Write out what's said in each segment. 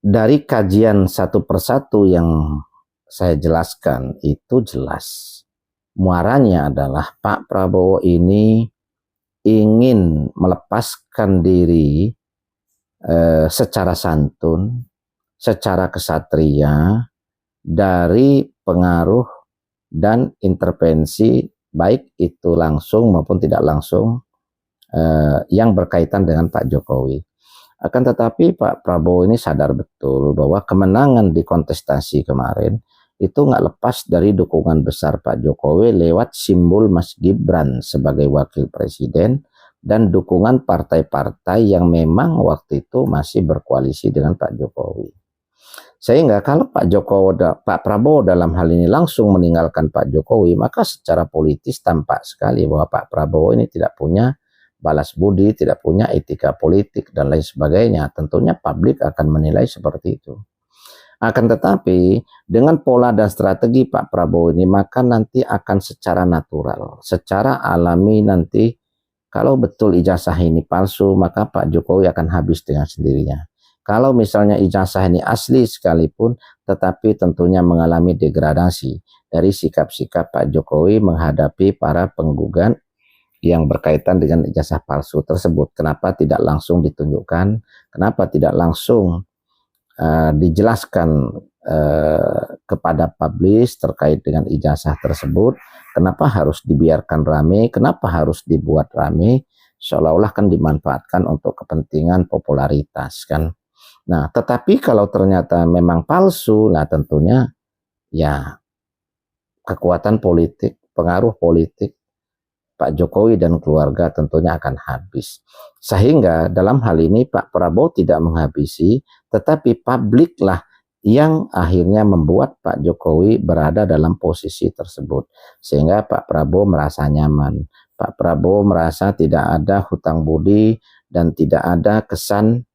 dari kajian satu persatu yang saya jelaskan itu jelas. Muaranya adalah Pak Prabowo ini ingin melepaskan diri secara santun, secara kesatria dari pengaruh dan intervensi baik itu langsung maupun tidak langsung yang berkaitan dengan Pak Jokowi. Akan tetapi Pak Prabowo ini sadar betul bahwa kemenangan di kontestasi kemarin itu nggak lepas dari dukungan besar Pak Jokowi lewat simbol Mas Gibran sebagai wakil presiden dan dukungan partai-partai yang memang waktu itu masih berkoalisi dengan Pak Jokowi. Sehingga kalau Pak Prabowo dalam hal ini langsung meninggalkan Pak Jokowi, maka secara politis tampak sekali bahwa Pak Prabowo ini tidak punya balas budi, tidak punya etika politik dan lain sebagainya. Tentunya publik akan menilai seperti itu. Akan tetapi dengan pola dan strategi Pak Prabowo ini, maka nanti akan secara natural, secara alami nanti kalau betul ijazah ini palsu, maka Pak Jokowi akan habis dengan sendirinya. Kalau misalnya ijazah ini asli sekalipun, tetapi tentunya mengalami degradasi dari sikap-sikap Pak Jokowi menghadapi para penggugat yang berkaitan dengan ijazah palsu tersebut. Kenapa tidak langsung ditunjukkan? Kenapa tidak langsung dijelaskan kepada publis terkait dengan ijazah tersebut? Kenapa harus dibiarkan rame? Kenapa harus dibuat rame? Seolah-olah kan dimanfaatkan untuk kepentingan popularitas kan. Nah, tetapi kalau ternyata memang palsu, nah tentunya ya kekuatan politik, pengaruh politik Pak Jokowi dan keluarga tentunya akan habis. Sehingga dalam hal ini Pak Prabowo tidak menghabisi, tetapi publiklah yang akhirnya membuat Pak Jokowi berada dalam posisi tersebut. Sehingga Pak Prabowo merasa nyaman. Pak Prabowo merasa tidak ada hutang budi dan tidak ada kesan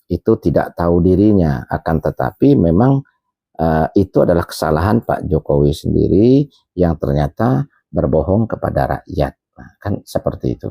itu tidak tahu dirinya. Akan tetapi memang itu adalah kesalahan Pak Jokowi sendiri yang ternyata berbohong kepada rakyat. Nah, kan seperti itu.